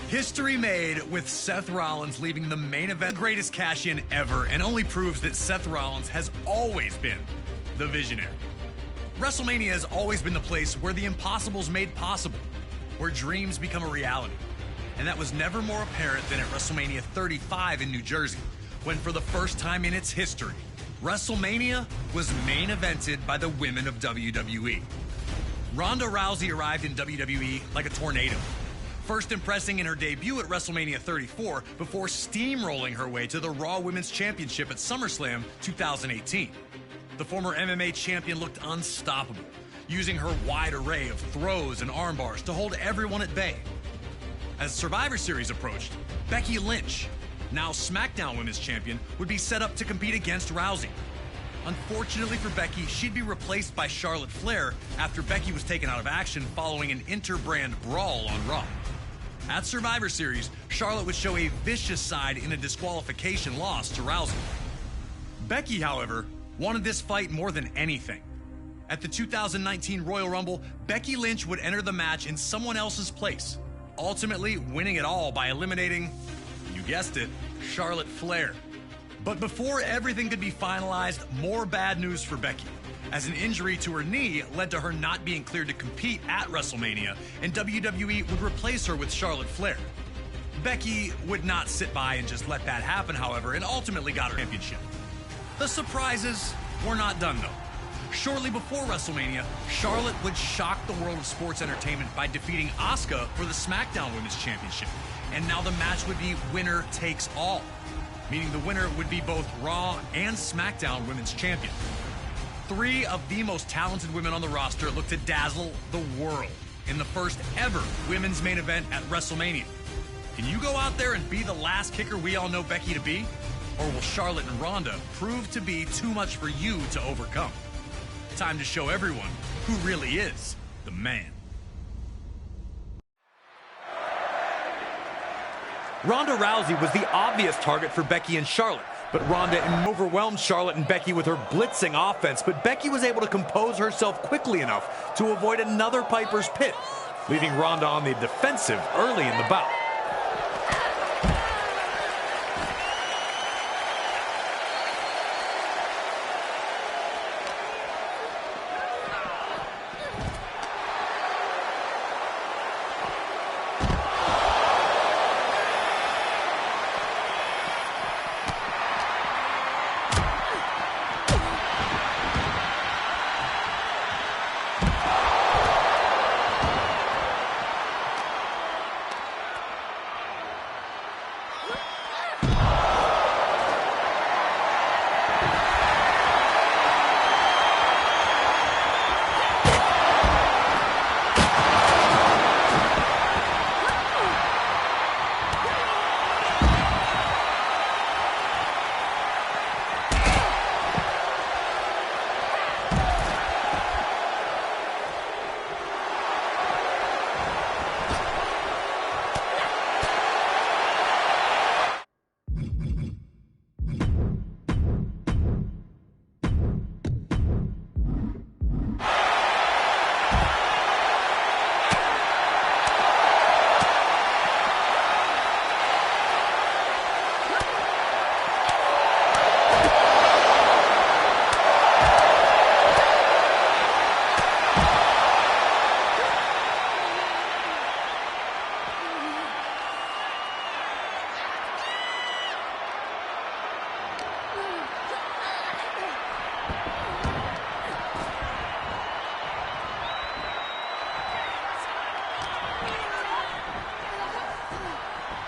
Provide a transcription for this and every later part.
History made with Seth Rollins leaving the main event. The greatest cash-in ever, and only proves that Seth Rollins has always been the visionary. WrestleMania has always been the place where the impossible's made possible, where dreams become a reality. And that was never more apparent than at WrestleMania 35 in New Jersey, when for the first time in its history, WrestleMania was main evented by the women of WWE. Ronda Rousey arrived in WWE like a tornado, first impressing in her debut at WrestleMania 34 before steamrolling her way to the Raw Women's Championship at SummerSlam 2018. The former MMA champion looked unstoppable, using her wide array of throws and arm bars to hold everyone at bay. As Survivor Series approached, Becky Lynch, now SmackDown Women's Champion, would be set up to compete against Rousey. Unfortunately for Becky, she'd be replaced by Charlotte Flair after Becky was taken out of action following an inter-brand brawl on Raw. At Survivor Series, Charlotte would show a vicious side in a disqualification loss to Rousey. Becky, however, wanted this fight more than anything. At the 2019 Royal Rumble, Becky Lynch would enter the match in someone else's place, ultimately winning it all by eliminating, you guessed it, Charlotte Flair. But before everything could be finalized, more bad news for Becky, as an injury to her knee led to her not being cleared to compete at WrestleMania, and WWE would replace her with Charlotte Flair. Becky would not sit by and just let that happen, however, and ultimately got her championship. The surprises were not done, though. Shortly before WrestleMania, Charlotte would shock the world of sports entertainment by defeating Asuka for the SmackDown Women's Championship. And now the match would be winner takes all, meaning the winner would be both Raw and SmackDown Women's Champion. Three of the most talented women on the roster look to dazzle the world in the first ever women's main event at WrestleMania. Can you go out there and be the last kicker we all know Becky to be? Or will Charlotte and Ronda prove to be too much for you to overcome? Time to show everyone who really is the man. Ronda Rousey was the obvious target for Becky and Charlotte, but Ronda overwhelmed Charlotte and Becky with her blitzing offense, but Becky was able to compose herself quickly enough to avoid another Piper's Pit, leaving Ronda on the defensive early in the bout.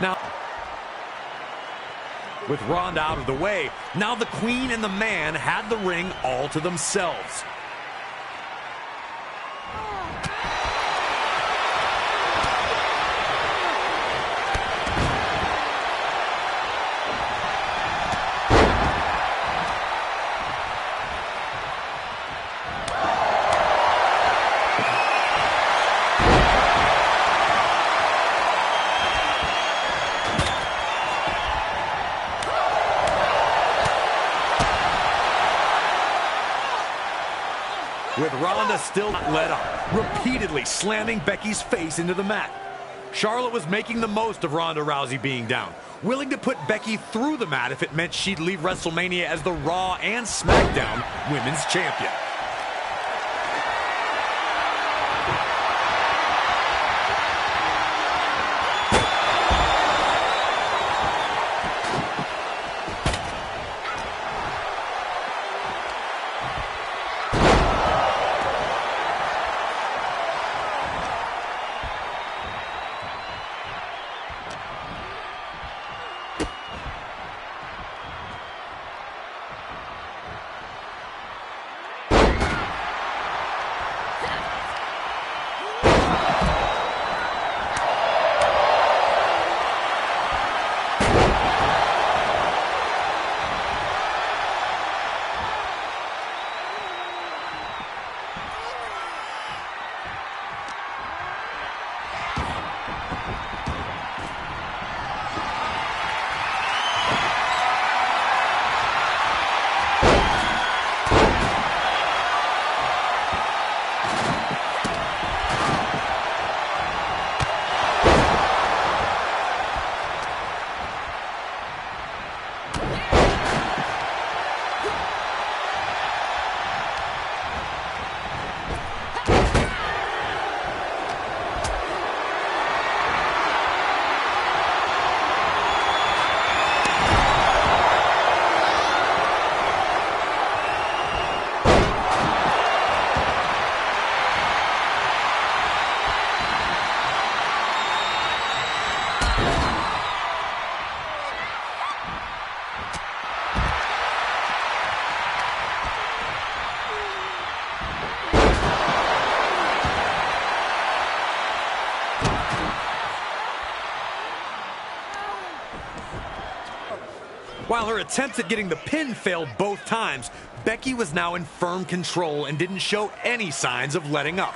Now, with Ronda out of the way, now the Queen and the Man had the ring all to themselves. With Ronda still not let up, repeatedly slamming Becky's face into the mat. Charlotte was making the most of Ronda Rousey being down, willing to put Becky through the mat if it meant she'd leave WrestleMania as the Raw and SmackDown Women's Champion. While her attempts at getting the pin failed both times, Becky was now in firm control and didn't show any signs of letting up.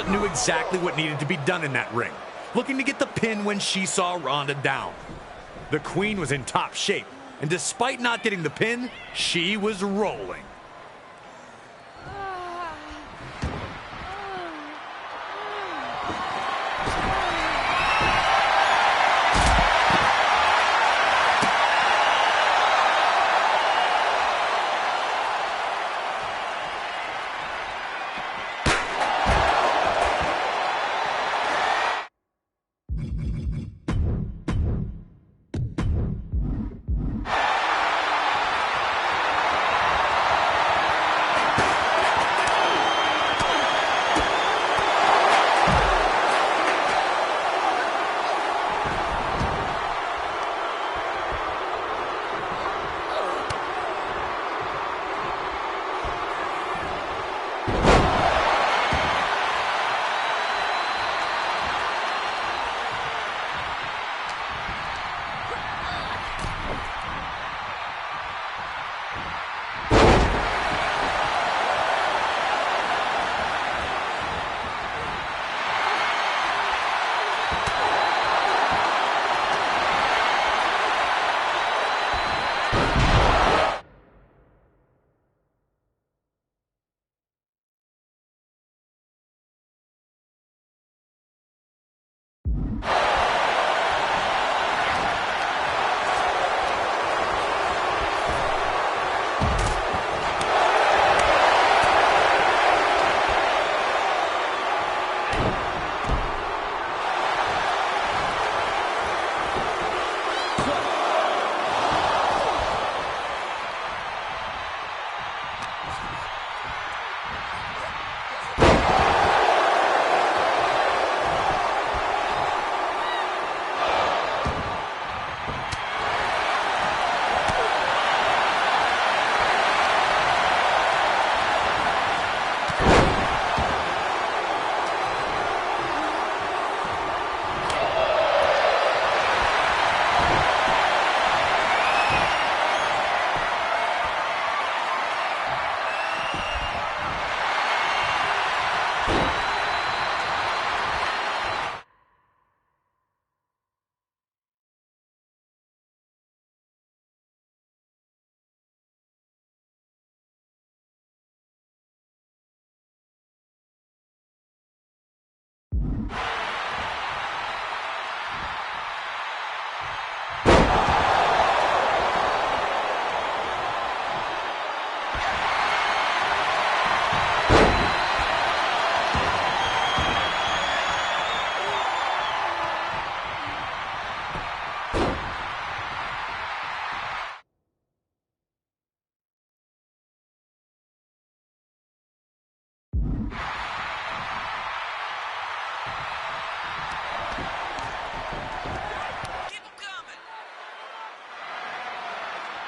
Knew exactly what needed to be done in that ring, looking to get the pin when she saw Ronda down. The Queen was in top shape, and despite not getting the pin, she was rolling.